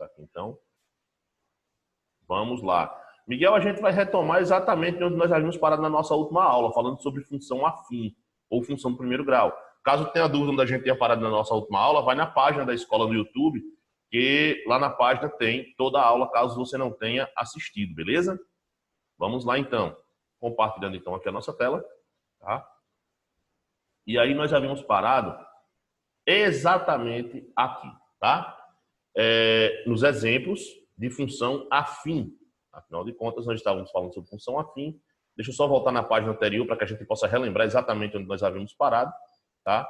começar aqui então. Vamos lá. Miguel, a gente vai retomar exatamente onde nós havíamos parado na nossa última aula, falando sobre função afim, ou função do primeiro grau. Caso tenha dúvida onde a gente tenha parado na nossa última aula, vai na página da escola no YouTube, que lá na página tem toda a aula, caso você não tenha assistido, beleza? Vamos lá então. Compartilhando então aqui a nossa tela, tá? E aí nós havíamos parado exatamente aqui, tá? Nos exemplos de função afim. Afinal de contas, nós estávamos falando sobre função afim. Deixa eu só voltar na página anterior para que a gente possa relembrar exatamente onde nós havíamos parado, tá?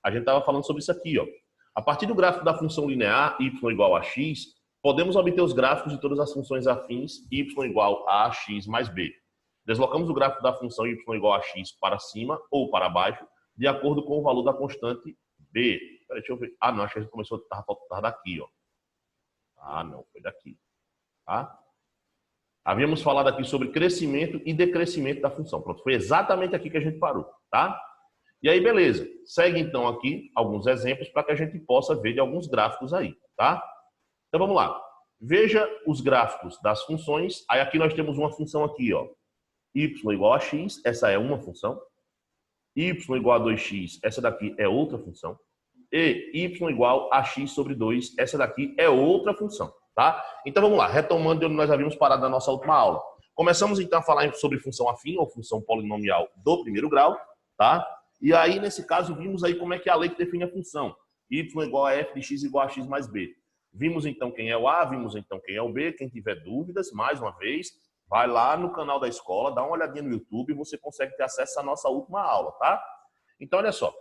A gente estava falando sobre isso aqui, ó. A partir do gráfico da função linear y igual a x, podemos obter os gráficos de todas as funções afins y igual a x mais b. Deslocamos o gráfico da função y igual a x para cima ou para baixo, de acordo com o valor da constante b. Peraí, deixa eu ver. Ah, não, acho que a gente começou, estava daqui, ó. Ah, não, foi daqui. Tá? Havíamos falado aqui sobre crescimento e decrescimento da função. Pronto, foi exatamente aqui que a gente parou, tá? E aí, beleza. Segue, então, aqui alguns exemplos para que a gente possa ver de alguns gráficos aí, tá? Então, vamos lá. Veja os gráficos das funções. Aí, aqui nós temos uma função aqui, ó. Y igual a x, essa é uma função. Y igual a 2x, essa daqui é outra função. E y igual a x sobre 2, essa daqui é outra função, tá? Então vamos lá, retomando de onde nós havíamos parado na nossa última aula. Começamos então a falar sobre função afim ou função polinomial do primeiro grau, tá? E aí nesse caso vimos aí como é que é a lei que define a função. Y igual a f de x igual a x mais b. Vimos então quem é o a, vimos então quem é o b. Quem tiver dúvidas, mais uma vez, vai lá no canal da escola, dá uma olhadinha no YouTube e você consegue ter acesso à nossa última aula, tá? Então olha só.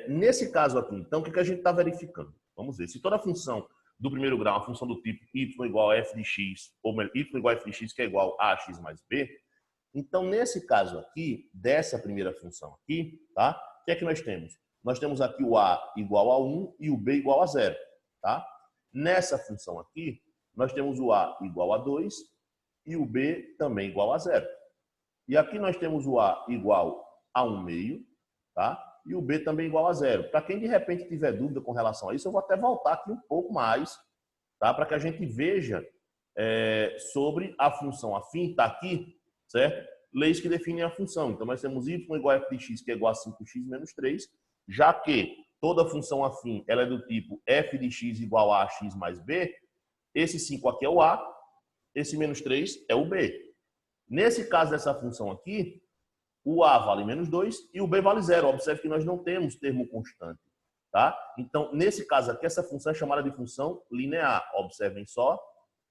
Nesse caso aqui, então, o que a gente está verificando? Vamos ver. Se toda função do primeiro grau é uma função do tipo y igual a f de x, ou melhor, y igual a f de x, que é igual a x mais b, então, nesse caso aqui, dessa primeira função aqui, tá? O que é que nós temos? Nós temos aqui o a igual a 1 e o b igual a 0, tá? Nessa função aqui, nós temos o a igual a 2 e o b também igual a 0. E aqui nós temos o a igual a 1 meio, tá? E o b também igual a 0. Para quem de repente tiver dúvida com relação a isso, eu vou até voltar aqui um pouco mais, tá? Para que a gente veja sobre a função afim, está aqui, certo? Leis que definem a função. Então nós temos y igual a f de x, que é igual a 5x menos 3, já que toda função afim ela é do tipo f de x igual a x mais b, esse 5 aqui é o a, esse menos 3 é o b. Nesse caso dessa função aqui, o a vale menos 2 e o b vale 0. Observe que nós não temos termo constante, tá? Então, nesse caso aqui, essa função é chamada de função linear. Observem só,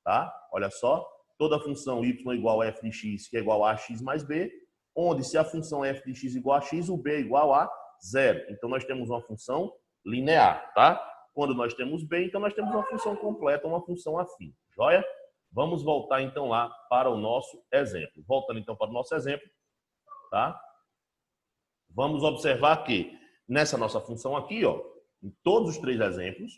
tá? Olha só, toda função y igual a f de x, que é igual a x mais b, onde se a função f de x igual a x, o b é igual a 0. Então, nós temos uma função linear, tá? Quando nós temos b, então nós temos uma função completa, uma função afim. Joia? Vamos voltar, então, lá para o nosso exemplo. Voltando, então, para o nosso exemplo, tá? Vamos observar que nessa nossa função aqui, ó, em todos os três exemplos,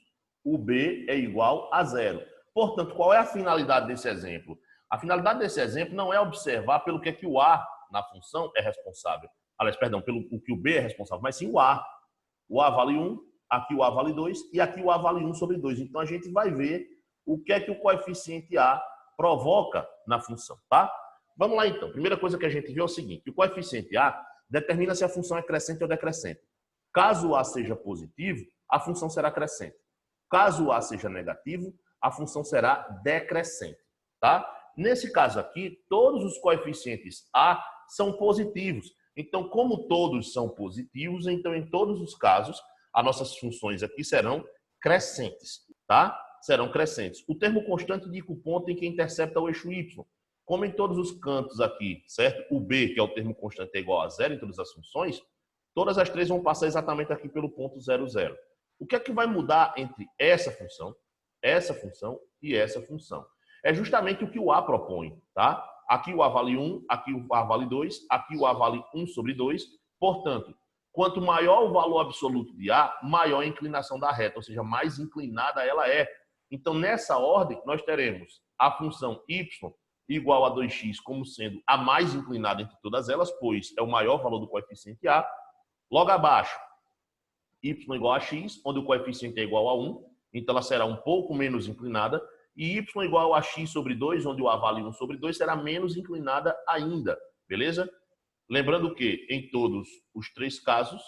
o b é igual a 0. Portanto, qual é a finalidade desse exemplo? A finalidade desse exemplo não é observar pelo que é que o a na função é responsável. Aliás, perdão, pelo que o b é responsável, mas sim o a. O a vale 1, aqui o a vale 2 e aqui o a vale 1 sobre 2. Então, a gente vai ver o que é que o coeficiente a provoca na função, tá? Vamos lá, então. Primeira coisa que a gente vê é o seguinte, que o coeficiente a determina se a função é crescente ou decrescente. Caso o a seja positivo, a função será crescente. Caso o a seja negativo, a função será decrescente, tá? Nesse caso aqui, todos os coeficientes a são positivos. Então, como todos são positivos, então em todos os casos, as nossas funções aqui serão crescentes, tá? Serão crescentes. O termo constante indica o ponto em que intercepta o eixo y. Como em todos os cantos aqui, certo? O b, que é o termo constante, é igual a 0 em todas as funções, todas as três vão passar exatamente aqui pelo ponto 0, 0. O que é que vai mudar entre essa função e essa função? É justamente o que o a propõe, tá? Aqui o a vale 1, aqui o a vale 2, aqui o a vale 1 sobre 2. Portanto, quanto maior o valor absoluto de a, maior a inclinação da reta, ou seja, mais inclinada ela é. Então, nessa ordem, nós teremos a função y igual a 2x como sendo a mais inclinada entre todas elas, pois é o maior valor do coeficiente a. Logo abaixo, y igual a x, onde o coeficiente é igual a 1. então ela será um pouco menos inclinada, e y igual a x sobre 2, onde o a vale 1 sobre 2, será menos inclinada ainda, beleza? Lembrando que em todos os três casos,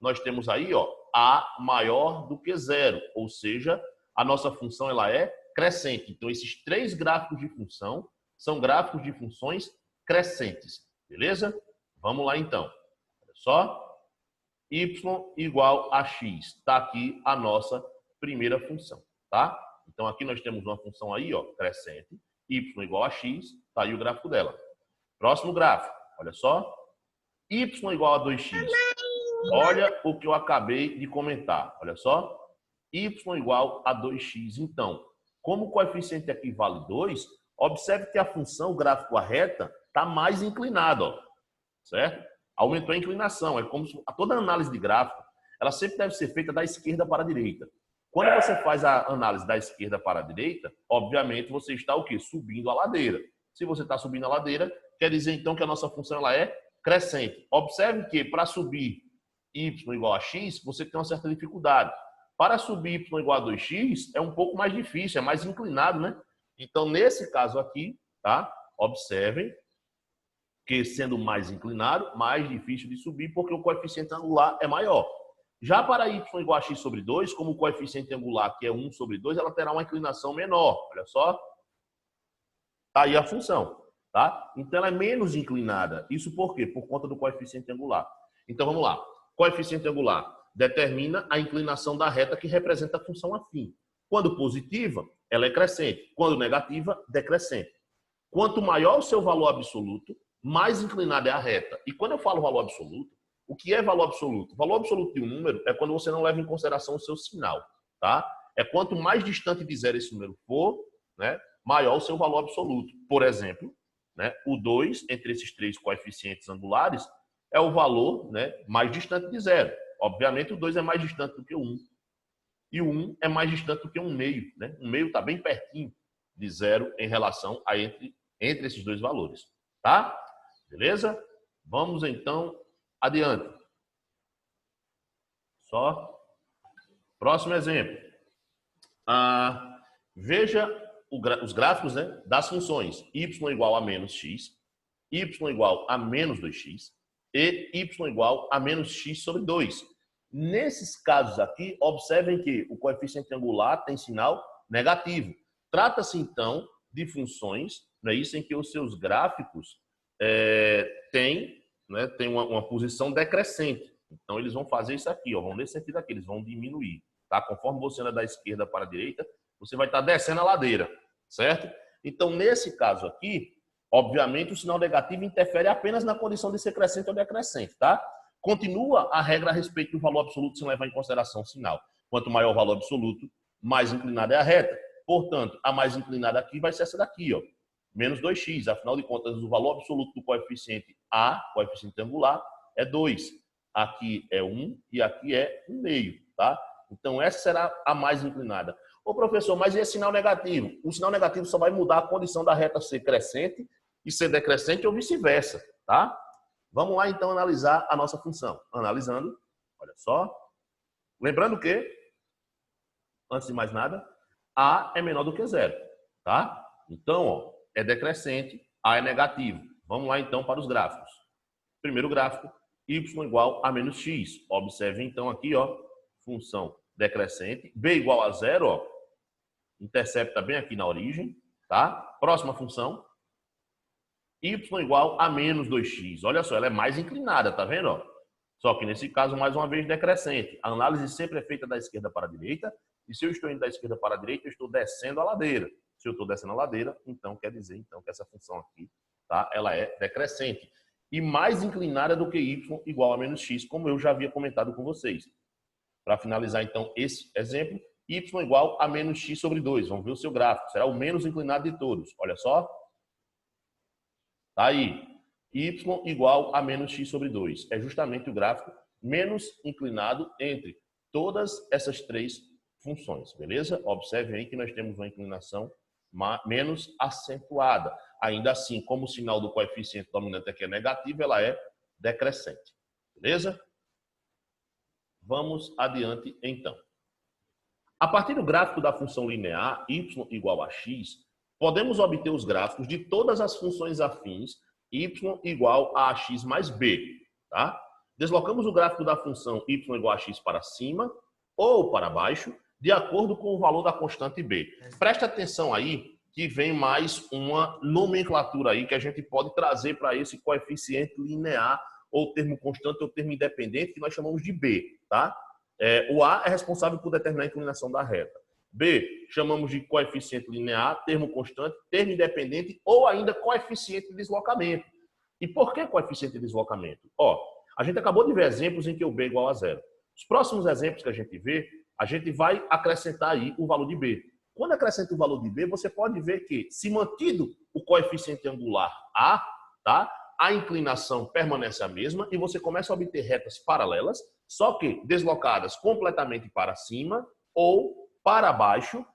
nós temos aí, ó, a maior do que zero, ou seja, a nossa função ela é crescente. Então, esses três gráficos de função são gráficos de funções crescentes, beleza? Vamos lá, então. Olha só, y igual a x. Está aqui a nossa primeira função, tá? Então, aqui nós temos uma função aí, ó, crescente, y igual a x, está aí o gráfico dela. Próximo gráfico, olha só, y igual a 2x. Olha o que eu acabei de comentar, olha só, y igual a 2x. Então, como o coeficiente aqui vale 2, observe que a função, o gráfico, a reta, está mais inclinada, ó, certo? Aumentou a inclinação. É como se toda análise de gráfico, ela sempre deve ser feita da esquerda para a direita. Quando você faz a análise da esquerda para a direita, obviamente você está o quê? Subindo a ladeira. Se você está subindo a ladeira, quer dizer então que a nossa função ela é crescente. Observe que para subir y igual a x, você tem uma certa dificuldade. Para subir y igual a 2x, é um pouco mais difícil, é mais inclinado, né? Então, nesse caso aqui, tá? Observem que sendo mais inclinado, mais difícil de subir, porque o coeficiente angular é maior. Já para y igual a x sobre 2, como o coeficiente angular, que é 1 sobre 2, ela terá uma inclinação menor. Olha só. Tá aí a função, tá? Então, ela é menos inclinada. Isso por quê? Por conta do coeficiente angular. Então, vamos lá. Coeficiente angular determina a inclinação da reta que representa a função afim. Quando positiva, ela é crescente. Quando negativa, decrescente. Quanto maior o seu valor absoluto, mais inclinada é a reta. E quando eu falo valor absoluto, o que é valor absoluto? Valor absoluto de um número é quando você não leva em consideração o seu sinal, tá? É quanto mais distante de zero esse número for, né, maior o seu valor absoluto. Por exemplo, né, o 2 entre esses três coeficientes angulares é o valor, né, mais distante de zero. Obviamente, o 2 é mais distante do que o 1. E o 1 é mais distante do que um meio, né? Um meio está bem pertinho de zero em relação a entre esses dois valores, tá? Beleza? Vamos, então, adiante. Só. Próximo exemplo. Veja os gráficos, né, das funções y igual a menos x, y igual a menos 2x e y igual a menos x sobre 2. Nesses casos aqui, observem que o coeficiente angular tem sinal negativo. Trata-se, então, de funções, né, isso em que os seus gráficos têm, né, uma posição decrescente. Então, eles vão fazer isso aqui, ó, vão nesse sentido aqui, eles vão diminuir. Tá? Conforme você anda da esquerda para a direita, você vai estar descendo a ladeira, certo? Então, nesse caso aqui, obviamente, o sinal negativo interfere apenas na condição de ser crescente ou decrescente, tá? Continua a regra a respeito do valor absoluto sem levar em consideração o sinal. Quanto maior o valor absoluto, mais inclinada é a reta. Portanto, a mais inclinada aqui vai ser essa daqui, ó, menos 2x. Afinal de contas, o valor absoluto do coeficiente A, coeficiente angular, é 2. Aqui é 1 e aqui é 1,5, tá? Então, essa será a mais inclinada. Ô, professor, mas e esse sinal negativo? O sinal negativo só vai mudar a condição da reta ser crescente e ser decrescente ou vice-versa, tá? Vamos lá, então, analisar a nossa função. Analisando, olha só. Lembrando que, antes de mais nada, A é menor do que zero, tá? Então, ó, é decrescente, A é negativo. Vamos lá, então, para os gráficos. Primeiro gráfico, y igual a menos x. Observe, então, aqui, ó, função decrescente. B igual a zero, ó, intercepta bem aqui na origem, tá? Próxima função, y igual a menos 2x. Olha só, ela é mais inclinada, tá vendo? Ó? Só que nesse caso, mais uma vez, decrescente. A análise sempre é feita da esquerda para a direita. E se eu estou indo da esquerda para a direita, eu estou descendo a ladeira. Se eu estou descendo a ladeira, então quer dizer então, que essa função aqui, tá? Ela é decrescente. E mais inclinada do que y igual a menos x, como eu já havia comentado com vocês. Para finalizar, então, esse exemplo, y igual a menos x sobre 2. Vamos ver o seu gráfico. Será o menos inclinado de todos. Olha só. Tá aí. Y igual a menos x sobre 2. É justamente o gráfico menos inclinado entre todas essas três funções. Beleza? Observe aí que nós temos uma inclinação menos acentuada. Ainda assim, como o sinal do coeficiente dominante aqui é negativo, ela é decrescente. Beleza? Vamos adiante, então. A partir do gráfico da função linear y igual a x, podemos obter os gráficos de todas as funções afins y igual a x mais b. Tá? Deslocamos o gráfico da função y igual a x para cima ou para baixo, de acordo com o valor da constante b. Presta atenção aí que vem mais uma nomenclatura aí que a gente pode trazer para esse coeficiente linear, ou termo constante ou termo independente, que nós chamamos de b. Tá? O A é responsável por determinar a inclinação da reta. B, chamamos de coeficiente linear, termo constante, termo independente ou ainda coeficiente de deslocamento. E por que coeficiente de deslocamento? A gente acabou de ver exemplos em que o B é igual a zero. Os próximos exemplos que a gente vê, a gente vai acrescentar aí o valor de B. Quando acrescenta o valor de B, você pode ver que, se mantido o coeficiente angular A, tá? A inclinação permanece a mesma e você começa a obter retas paralelas, só que deslocadas completamente para cima ou para baixo,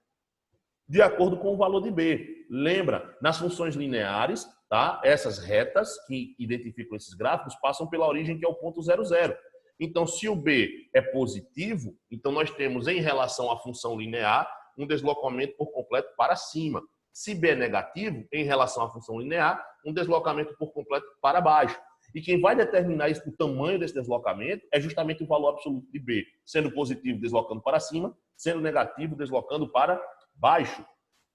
de acordo com o valor de B. Lembra, nas funções lineares, tá? Essas retas que identificam esses gráficos passam pela origem, que é o ponto 0, 0. Então, se o B é positivo, então nós temos em relação à função linear um deslocamento por completo para cima. Se B é negativo, em relação à função linear, um deslocamento por completo para baixo. E quem vai determinar o tamanho desse deslocamento é justamente o valor absoluto de B, sendo positivo deslocando para cima, sendo negativo deslocando para baixo.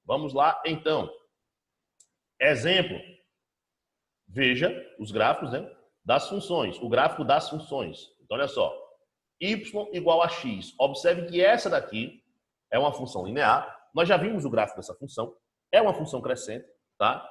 Vamos lá, então. Exemplo. Veja os gráficos, né, das funções, o gráfico das funções. Então, olha só. Y igual a x. Observe que essa daqui é uma função linear. Nós já vimos o gráfico dessa função. É uma função crescente, tá?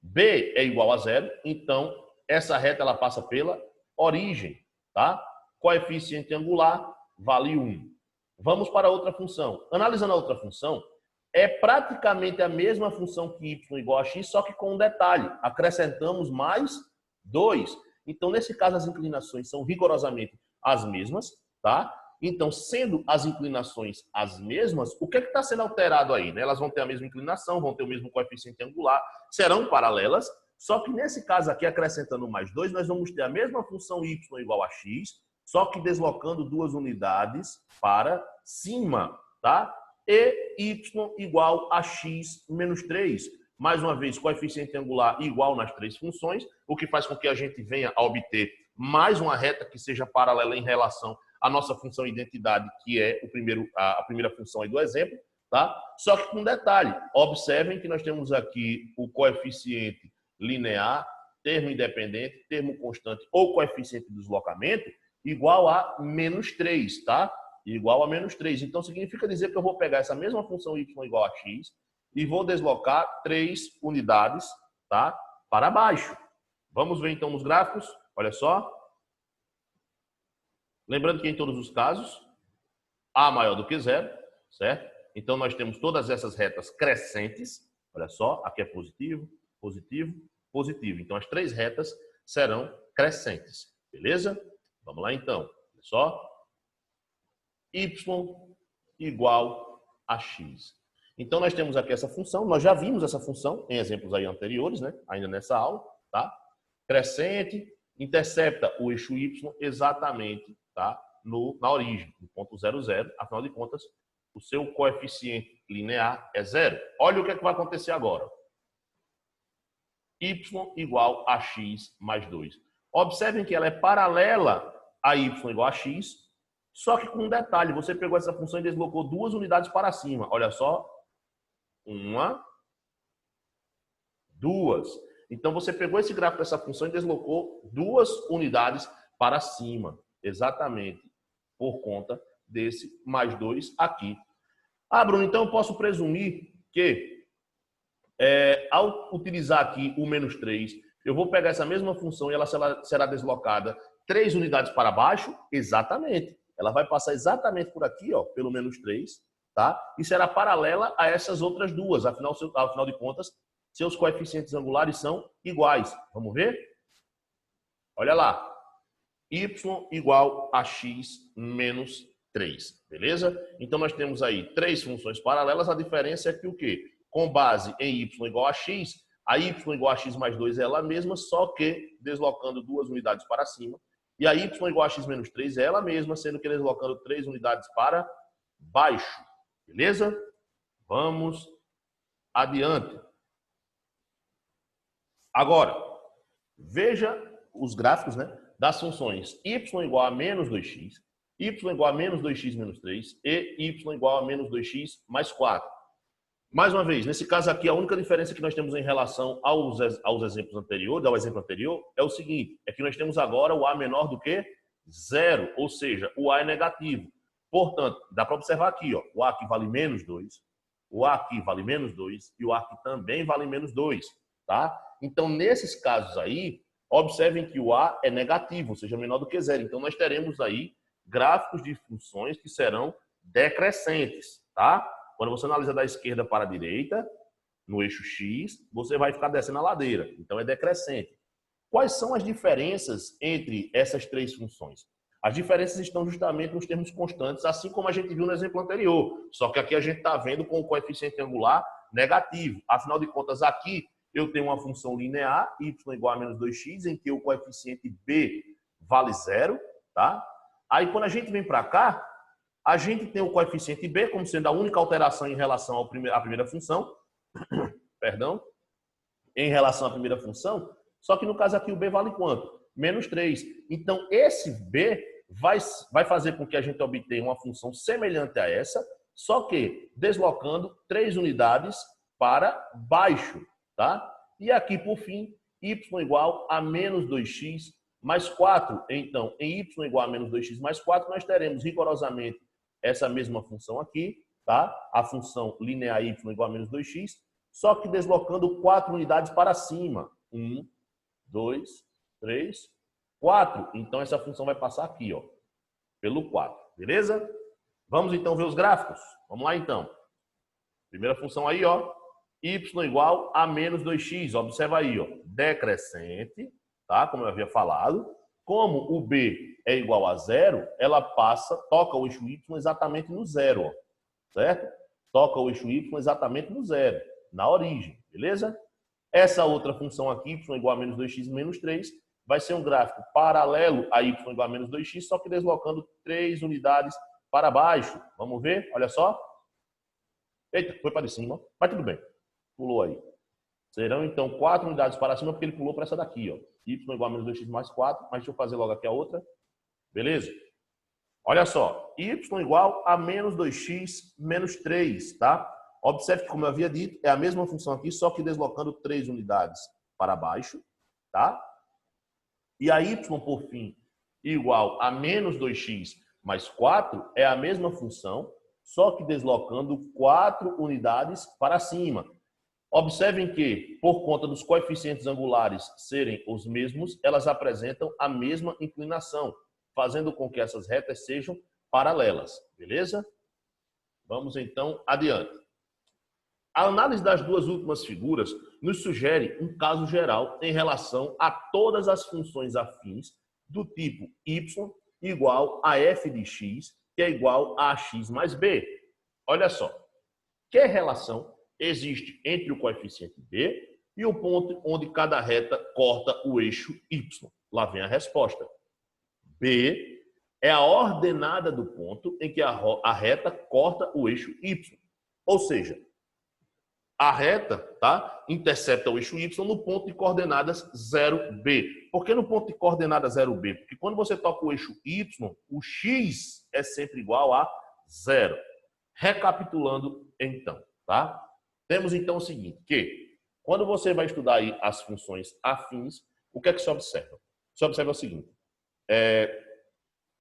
B é igual a zero, então essa reta ela passa pela origem, tá? Coeficiente angular vale 1. Vamos para outra função. Analisando a outra função, é praticamente a mesma função que y igual a x, só que com um detalhe. Acrescentamos mais 2. Então, nesse caso, as inclinações são rigorosamente as mesmas, tá? Então, sendo as inclinações as mesmas, o que está sendo alterado aí? Né? Elas vão ter a mesma inclinação, vão ter o mesmo coeficiente angular, serão paralelas, só que nesse caso aqui, acrescentando mais 2, nós vamos ter a mesma função y igual a x, só que deslocando 2 unidades para cima, tá? E y igual a x menos 3. Mais uma vez, coeficiente angular igual nas três funções, o que faz com que a gente venha a obter mais uma reta que seja paralela em relação a nossa função identidade, que é a primeira função aí do exemplo, tá? Só que com um detalhe, observem que nós temos aqui o coeficiente linear, termo independente, termo constante ou coeficiente de deslocamento igual a menos 3, tá? Igual a menos 3. Então, significa dizer que eu vou pegar essa mesma função y igual a x e vou deslocar 3 unidades, tá? Para baixo. Vamos ver então nos gráficos, olha só. Lembrando que em todos os casos, A maior do que zero, certo? Então, nós temos todas essas retas crescentes. Olha só, aqui é positivo, positivo, positivo. Então, as três retas serão crescentes, beleza? Vamos lá, então. Olha só. Y igual a x. Então, nós temos aqui essa função. Nós já vimos essa função em exemplos aí anteriores, né? Ainda nessa aula, tá? Crescente, intercepta o eixo y exatamente, tá? Na origem, no ponto 0, 0. Afinal de contas, o seu coeficiente linear é zero. Olha o que é que vai acontecer agora. Y igual a x mais 2. Observem que ela é paralela a y igual a x, só que com um detalhe. Você pegou essa função e deslocou 2 unidades para cima. Olha só. 1, 2. Então, você pegou esse gráfico dessa função e deslocou 2 unidades para cima. Exatamente por conta desse mais 2 aqui. Bruno, então eu posso presumir que ao utilizar aqui o menos 3, eu vou pegar essa mesma função e ela será deslocada 3 unidades para baixo? Exatamente. Ela vai passar exatamente por aqui, ó, pelo menos 3, tá? E será paralela a essas outras duas. Afinal de contas, seus coeficientes angulares são iguais. Vamos ver? Olha lá. Y igual a x menos 3. Beleza? Então, nós temos aí 3 funções paralelas. A diferença é que o quê? Com base em y igual a x, a y igual a x mais 2 é ela mesma, só que deslocando 2 unidades para cima. E a y igual a x menos 3 é ela mesma, sendo que deslocando 3 unidades para baixo. Beleza? Vamos adiante. Agora, veja os gráficos, né, das funções y igual a menos 2x, y igual a menos 2x menos 3 e y igual a menos 2x mais 4. Mais uma vez, nesse caso aqui, a única diferença que nós temos em relação aos exemplos anteriores, ao exemplo anterior, é o seguinte, é que nós temos agora o a menor do que 0, ou seja, o a é negativo. Portanto, dá para observar aqui, ó, o a aqui vale menos 2, o a aqui vale menos 2 e o a aqui também vale menos 2, tá? Então, nesses casos aí, observem que o a é negativo, ou seja, menor do que 0. Então, nós teremos aí gráficos de funções que serão decrescentes, tá? Quando você analisa da esquerda para a direita, no eixo X, você vai ficar descendo a ladeira. Então, é decrescente. Quais são as diferenças entre essas três funções? As diferenças estão justamente nos termos constantes, assim como a gente viu no exemplo anterior. Só que aqui a gente está vendo com o coeficiente angular negativo. Afinal de contas, aqui eu tenho uma função linear, y igual a menos 2x, em que o coeficiente b vale 0. Tá? Aí, quando a gente vem para cá, a gente tem o coeficiente b como sendo a única alteração em relação à primeira função. Perdão. Em relação à primeira função. Só que no caso aqui o b vale quanto? Menos 3. Então, esse b vai fazer com que a gente obtenha uma função semelhante a essa, só que deslocando 3 unidades para baixo. Tá? E aqui, por fim, y igual a menos 2x mais 4. Então, em y igual a menos 2x mais 4, nós teremos rigorosamente essa mesma função aqui, tá? A função linear y igual a menos 2x, só que deslocando 4 unidades para cima. 1, 2, 3, 4. Então, essa função vai passar aqui, ó, pelo 4. Beleza? Vamos, então, ver os gráficos? Vamos lá, então. Primeira função aí, ó. Y igual a menos 2x. Observa aí, ó. Decrescente, tá? Como eu havia falado. Como o b é igual a 0, ela toca o eixo y exatamente no 0, ó. Certo? Toca o eixo y exatamente no 0, na origem, beleza? Essa outra função aqui, y igual a menos 2x menos 3, vai ser um gráfico paralelo a y igual a menos 2x, só que deslocando 3 unidades para baixo. Vamos ver? Olha só. Eita, foi para cima, mas tudo bem. Pulou aí. Serão, então, 4 unidades para cima, porque ele pulou para essa daqui, ó. Y igual a menos 2x mais 4, mas deixa eu fazer logo aqui a outra. Beleza? Olha só. Y igual a menos 2x menos 3, tá? Observe que, como eu havia dito, é a mesma função aqui, só que deslocando 3 unidades para baixo, tá? E a y, por fim, igual a menos 2x mais 4, é a mesma função, só que deslocando 4 unidades para cima. Observem que, por conta dos coeficientes angulares serem os mesmos, elas apresentam a mesma inclinação, fazendo com que essas retas sejam paralelas. Beleza? Vamos, então, adiante. A análise das duas últimas figuras nos sugere um caso geral em relação a todas as funções afins do tipo y igual a f de x, que é igual a x mais b. Olha só. Que relação existe entre o coeficiente b e o ponto onde cada reta corta o eixo y? Lá vem a resposta. B é a ordenada do ponto em que a reta corta o eixo y. Ou seja, a reta, tá, intercepta o eixo y no ponto de coordenadas 0b. Por que no ponto de coordenadas 0b? Porque quando você toca o eixo y, o x é sempre igual a 0. Recapitulando, então, tá? Temos, então, o seguinte, que quando você vai estudar aí as funções afins, o que é que se observa? Se observa o seguinte,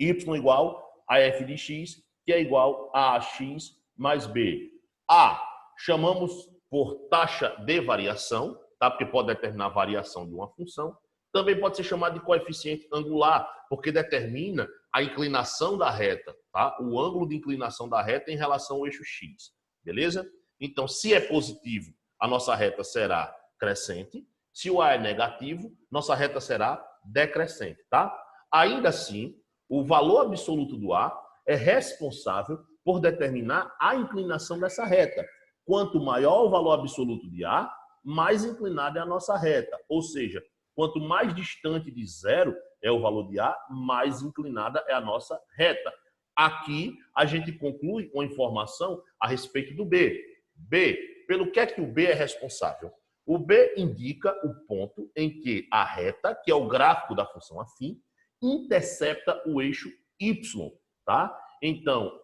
y igual a f de x, que é igual a x mais b. A, chamamos por taxa de variação, tá? Porque pode determinar a variação de uma função. Também pode ser chamado de coeficiente angular, porque determina a inclinação da reta, tá? O ângulo de inclinação da reta em relação ao eixo x, beleza? Então, se é positivo, a nossa reta será crescente. Se o A é negativo, nossa reta será decrescente, tá? Ainda assim, o valor absoluto do A é responsável por determinar a inclinação dessa reta. Quanto maior o valor absoluto de A, mais inclinada é a nossa reta. Ou seja, quanto mais distante de 0 é o valor de A, mais inclinada é a nossa reta. Aqui a gente conclui uma informação a respeito do B. B, pelo que é que o B é responsável? O B indica o ponto em que a reta, que é o gráfico da função afim, intercepta o eixo Y, tá? Então,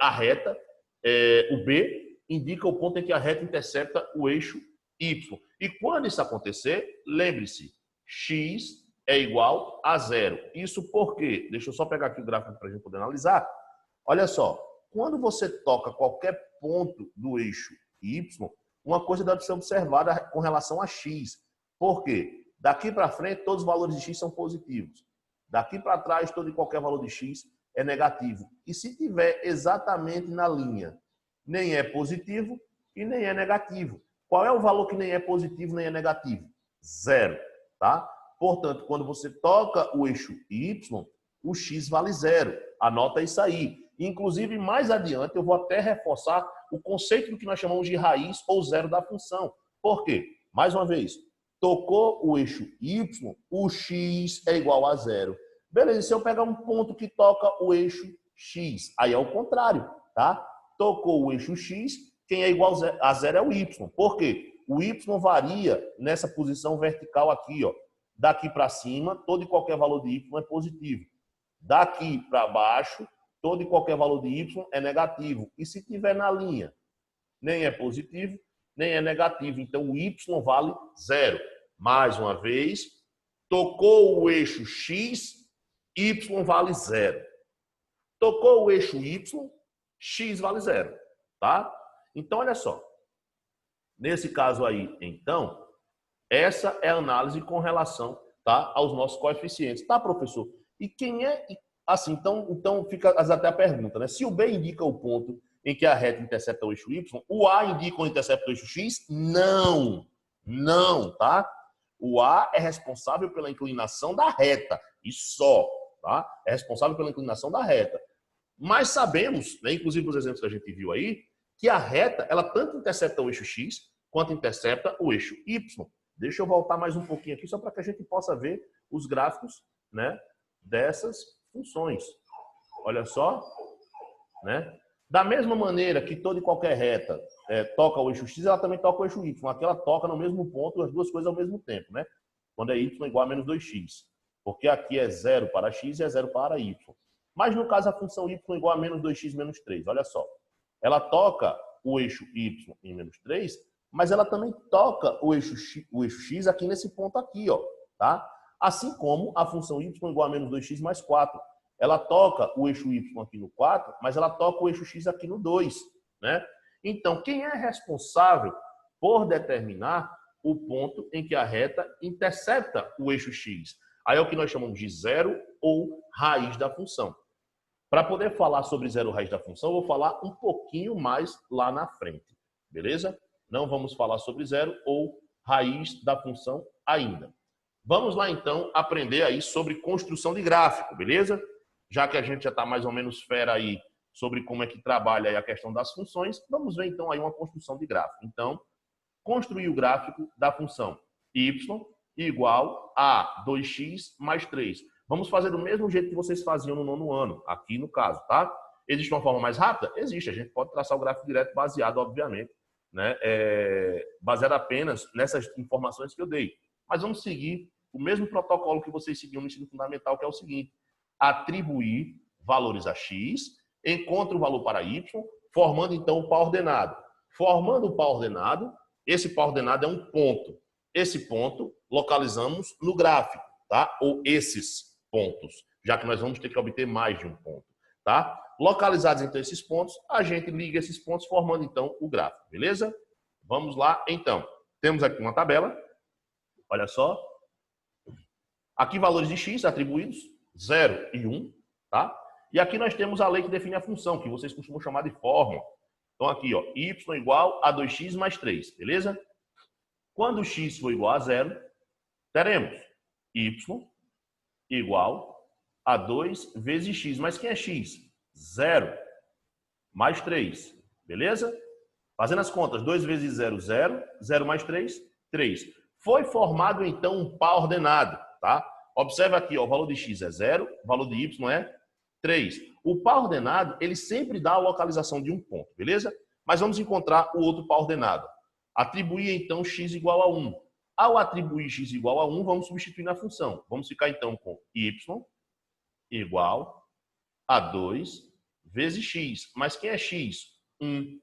a reta, o B, indica o ponto em que a reta intercepta o eixo Y. E quando isso acontecer, lembre-se, x é igual a zero. Isso por quê? Deixa eu só pegar aqui o gráfico para a gente poder analisar. Olha só, quando você toca qualquer ponto do eixo Y, uma coisa deve ser observada com relação a x. Por quê? Daqui para frente, todos os valores de x são positivos. Daqui para trás, todo e qualquer valor de x é negativo. E se tiver exatamente na linha, nem é positivo e nem é negativo. Qual é o valor que nem é positivo nem é negativo? Zero, tá? Portanto, quando você toca o eixo Y, o x vale zero. Anota isso aí. Inclusive, mais adiante, eu vou até reforçar o conceito do que nós chamamos de raiz ou zero da função. Por quê? Mais uma vez, tocou o eixo Y, o x é igual a zero. Beleza, se eu pegar um ponto que toca o eixo x, aí é o contrário, tá? Tocou o eixo x, quem é igual a zero é o y. Por quê? O y varia nessa posição vertical aqui, ó. Daqui para cima, todo e qualquer valor de y é positivo. Daqui para baixo, todo e qualquer valor de y é negativo. E se tiver na linha, nem é positivo, nem é negativo. Então, o y vale zero. Mais uma vez, tocou o eixo x, y vale zero. Tocou o eixo y, x vale zero. Tá? Então, olha só. Nesse caso aí, então, essa é a análise com relação, tá, aos nossos coeficientes. Tá, professor? E quem é... Assim, então fica até a pergunta, né? Se o B indica o ponto em que a reta intercepta o eixo Y, o A indica o intercepta o eixo X? Não. Não, tá? O A é responsável pela inclinação da reta. E só, tá? É responsável pela inclinação da reta. Mas sabemos, né, inclusive nos exemplos que a gente viu aí, que a reta, ela tanto intercepta o eixo X, quanto intercepta o eixo Y. Deixa eu voltar mais um pouquinho aqui, só para que a gente possa ver os gráficos, né, dessas funções. Olha só, né? Da mesma maneira que toda e qualquer reta toca o eixo X, ela também toca o eixo Y. Aqui ela toca no mesmo ponto as duas coisas ao mesmo tempo, né? Quando é Y igual a menos 2x. Porque aqui é 0 para X e é 0 para Y. Mas no caso a função Y igual a menos 2x menos 3. Olha só. Ela toca o eixo Y em menos 3, mas ela também toca o eixo X aqui nesse ponto aqui, ó, tá? Assim como a função y igual a menos 2x mais 4. Ela toca o eixo y aqui no 4, mas ela toca o eixo x aqui no 2. Né? Então, quem é responsável por determinar o ponto em que a reta intercepta o eixo x? Aí é o que nós chamamos de zero ou raiz da função. Para poder falar sobre zero raiz da função, eu vou falar um pouquinho mais lá na frente. Beleza? Não vamos falar sobre zero ou raiz da função ainda. Vamos lá, então, aprender aí sobre construção de gráfico, beleza? Já que a gente já está mais ou menos fera aí sobre como é que trabalha aí a questão das funções, vamos ver, então, aí uma construção de gráfico. Então, construir o gráfico da função y igual a 2x mais 3. Vamos fazer do mesmo jeito que vocês faziam no nono ano, aqui no caso, tá? Existe uma forma mais rápida? Existe. A gente pode traçar o gráfico direto baseado, obviamente, né? Baseado apenas nessas informações que eu dei. Mas vamos seguir o mesmo protocolo que vocês seguiam no ensino fundamental, que é o seguinte: atribuir valores a x, encontra o valor para y, formando então o par ordenado. Formando o par ordenado, esse par ordenado é um ponto. Esse ponto localizamos no gráfico, tá? Ou esses pontos, já que nós vamos ter que obter mais de um ponto, tá? Localizados então esses pontos, a gente liga esses pontos formando então o gráfico, beleza? Vamos lá, então. Temos aqui uma tabela. Olha só. Aqui valores de x atribuídos, 0 e 1, tá? E aqui nós temos a lei que define a função, que vocês costumam chamar de fórmula. Então aqui, ó, y igual a 2x mais 3, beleza? Quando x for igual a 0, teremos y igual a 2 vezes x. Mas quem é x? 0 mais 3, beleza? Fazendo as contas, 2 vezes 0, 0. 0 mais 3, 3. Foi formado, então, um par ordenado, tá? Observe aqui, ó, o valor de x é 0, o valor de y é 3. O par ordenado, ele sempre dá a localização de um ponto, beleza? Mas vamos encontrar o outro par ordenado. Atribuir, então, x igual a 1. Ao atribuir x igual a 1, vamos substituir na função. Vamos ficar, então, com y igual a 2 vezes x. Mas quem é x? 1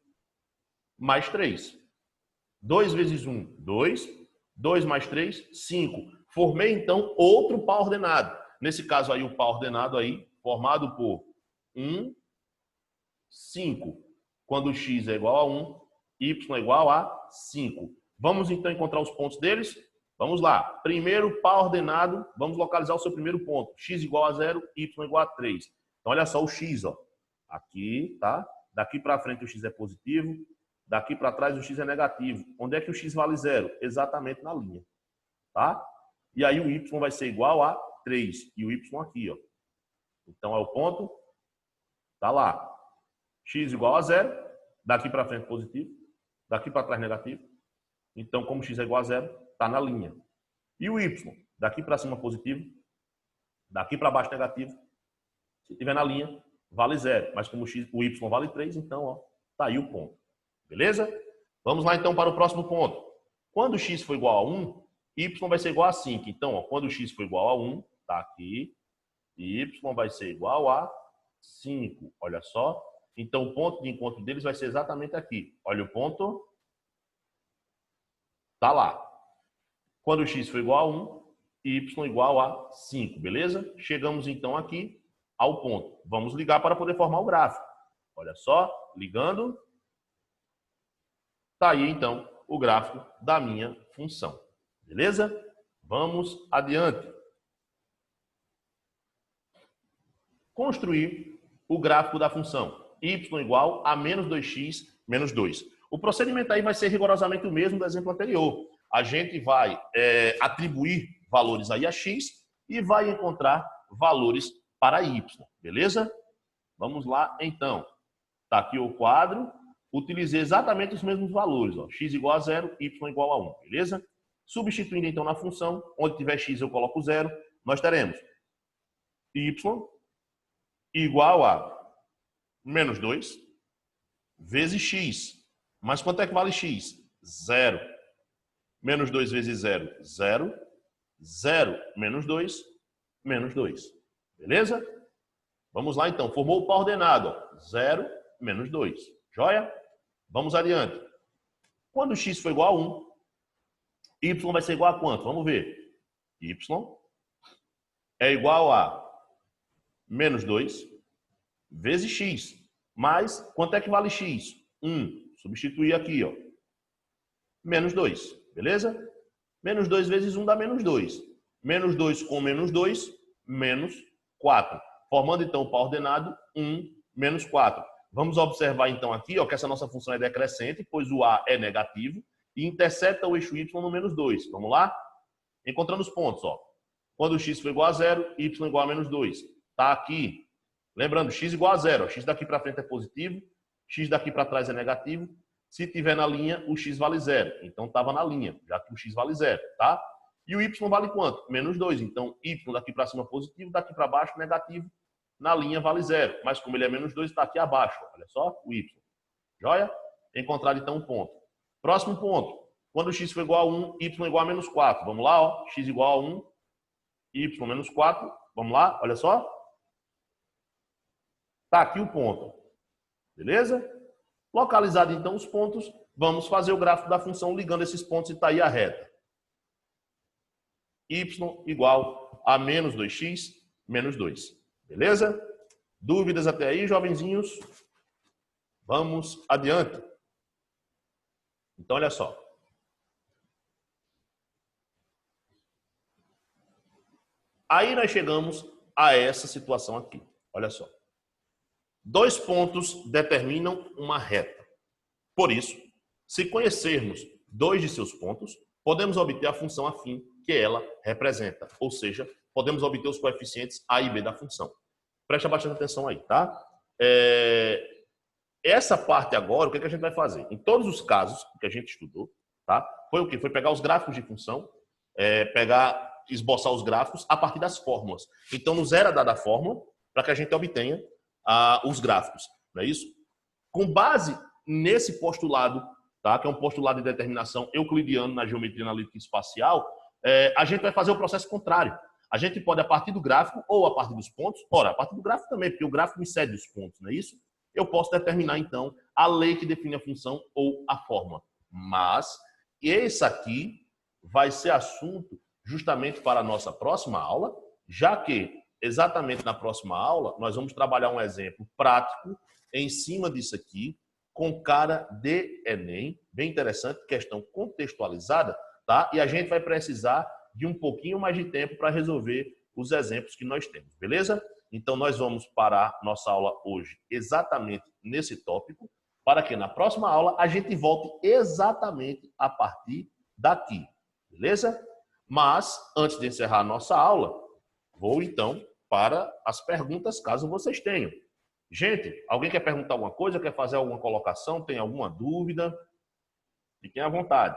mais 3. 2 vezes 1, 2. 2 mais 3, 5. Formei, então, outro par ordenado. Nesse caso aí, o par ordenado aí, formado por 1, 5. Quando x é igual a 1, y é igual a 5. Vamos, então, encontrar os pontos deles? Vamos lá. Primeiro par ordenado, vamos localizar o seu primeiro ponto. X igual a 0, y igual a 3. Então, olha só o x, ó. Aqui, tá? Daqui para frente o x é positivo. Daqui para trás o x é negativo. Onde é que o x vale 0? Exatamente na linha. Tá? E aí o y vai ser igual a 3. E o y aqui, ó. Então, é o ponto. Tá lá. X igual a 0. Daqui para frente positivo. Daqui para trás negativo. Então, como x é igual a 0, está na linha. E o y? Daqui para cima positivo. Daqui para baixo negativo. Se estiver na linha, vale 0. Mas como o y vale 3, então, ó, tá aí o ponto. Beleza? Vamos lá, então, para o próximo ponto. Quando x for igual a 1, y vai ser igual a 5. Então, ó, quando x for igual a 1, tá aqui, y vai ser igual a 5. Olha só. Então, o ponto de encontro deles vai ser exatamente aqui. Olha o ponto. Tá lá. Quando x for igual a 1, y igual a 5. Beleza? Chegamos, então, aqui ao ponto. Vamos ligar para poder formar o gráfico. Olha só. Ligando. Tá aí, então, o gráfico da minha função. Beleza? Vamos adiante. Construir o gráfico da função. Y igual a menos 2x menos 2. O procedimento aí vai ser rigorosamente o mesmo do exemplo anterior. A gente vai atribuir valores aí a x e vai encontrar valores para y. Beleza? Vamos lá, então. Tá aqui o quadro. Utilizei exatamente os mesmos valores. Ó. X igual a 0, y igual a 1. Beleza? Substituindo, então, na função, onde tiver x eu coloco 0, nós teremos y igual a menos 2 vezes x. Mas quanto é que vale x? 0. Menos 2 vezes 0, 0. 0 menos 2, menos 2. Beleza? Vamos lá, então. Formou o par ordenado. Ó. 0 menos 2. Joia? Vamos adiante. Quando x for igual a 1, y vai ser igual a quanto? Vamos ver. Y é igual a menos 2 vezes x. Mas quanto é que vale x? 1. Substituir aqui, ó. Menos 2. Beleza? Menos 2 vezes 1 dá menos 2. Menos 2 com menos 2, menos 4. Formando, então, o par ordenado 1 menos 4. Vamos observar, então, aqui ó, que essa nossa função é decrescente, pois o a é negativo, e intercepta o eixo y no menos 2. Vamos lá? Encontrando os pontos. Ó. Quando o x for igual a 0, y igual a menos 2. Está aqui. Lembrando, x igual a 0. Ó. X daqui para frente é positivo, x daqui para trás é negativo. Se tiver na linha, o x vale 0. Então, estava na linha, já que o x vale 0. Tá? E o y vale quanto? Menos 2. Então, y daqui para cima positivo, daqui para baixo negativo. Na linha vale 0, mas como ele é menos 2, está aqui abaixo. Olha só, o y. Joia? Encontrado, então, um ponto. Próximo ponto. Quando x for igual a 1, y igual a menos 4. Vamos lá, ó. X igual a 1, y menos 4. Vamos lá, olha só. Está aqui o ponto. Beleza? Localizado, então, os pontos, vamos fazer o gráfico da função ligando esses pontos e está aí a reta. Y igual a menos 2x menos 2. Beleza? Dúvidas até aí, jovenzinhos? Vamos adiante. Então, olha só. Aí nós chegamos a essa situação aqui. Olha só. 2 pontos determinam uma reta. Por isso, se conhecermos 2 de seus pontos, podemos obter a função afim que ela representa. Ou seja, podemos obter os coeficientes a e b da função. Presta bastante atenção aí, tá? Essa parte agora, o que a gente vai fazer? Em todos os casos que a gente estudou, tá? Foi o quê? Foi pegar os gráficos de função, esboçar os gráficos a partir das fórmulas. Então, nos era dada a fórmula, para que a gente obtenha os gráficos, não é isso? Com base nesse postulado, tá? Que é um postulado de determinação euclidiano na geometria analítica espacial, a gente vai fazer o processo contrário. A gente pode, a partir do gráfico ou a partir dos pontos, ora, a partir do gráfico também, porque o gráfico me cede os pontos, não é isso? Eu posso determinar, então, a lei que define a função ou a forma. Mas esse aqui vai ser assunto justamente para a nossa próxima aula, já que, exatamente na próxima aula, nós vamos trabalhar um exemplo prático em cima disso aqui, com cara de Enem, bem interessante, questão contextualizada, tá? E a gente vai precisar de um pouquinho mais de tempo para resolver os exemplos que nós temos, beleza? Então, nós vamos parar nossa aula hoje exatamente nesse tópico, para que na próxima aula a gente volte exatamente a partir daqui, beleza? Mas, antes de encerrar a nossa aula, vou então para as perguntas, caso vocês tenham. Gente, alguém quer perguntar alguma coisa? Quer fazer alguma colocação? Tem alguma dúvida? Fiquem à vontade.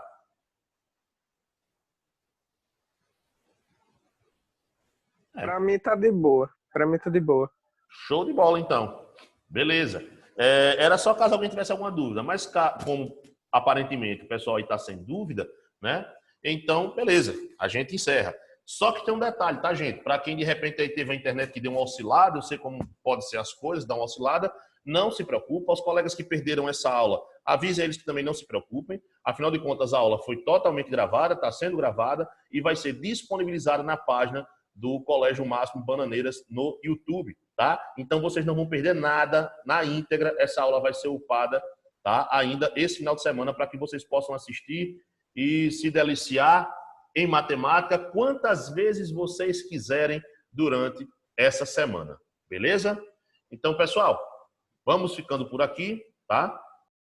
Para mim tá de boa. Para mim tá de boa. Show de bola, então. Beleza. Era só caso alguém tivesse alguma dúvida, mas como aparentemente o pessoal aí está sem dúvida, né? Então, beleza, a gente encerra. Só que tem um detalhe, tá, gente? Para quem de repente aí teve a internet que deu uma oscilada, eu sei como pode ser as coisas, dá uma oscilada, não se preocupa. Os colegas que perderam essa aula, avise eles que também não se preocupem. Afinal de contas, a aula foi totalmente gravada, está sendo gravada e vai ser disponibilizada na página do Colégio Máximo Bananeiras no YouTube, tá? Então vocês não vão perder nada na íntegra. Essa aula vai ser upada, tá? Ainda esse final de semana para que vocês possam assistir e se deliciar em matemática quantas vezes vocês quiserem durante essa semana, beleza? Então, pessoal, vamos ficando por aqui, tá?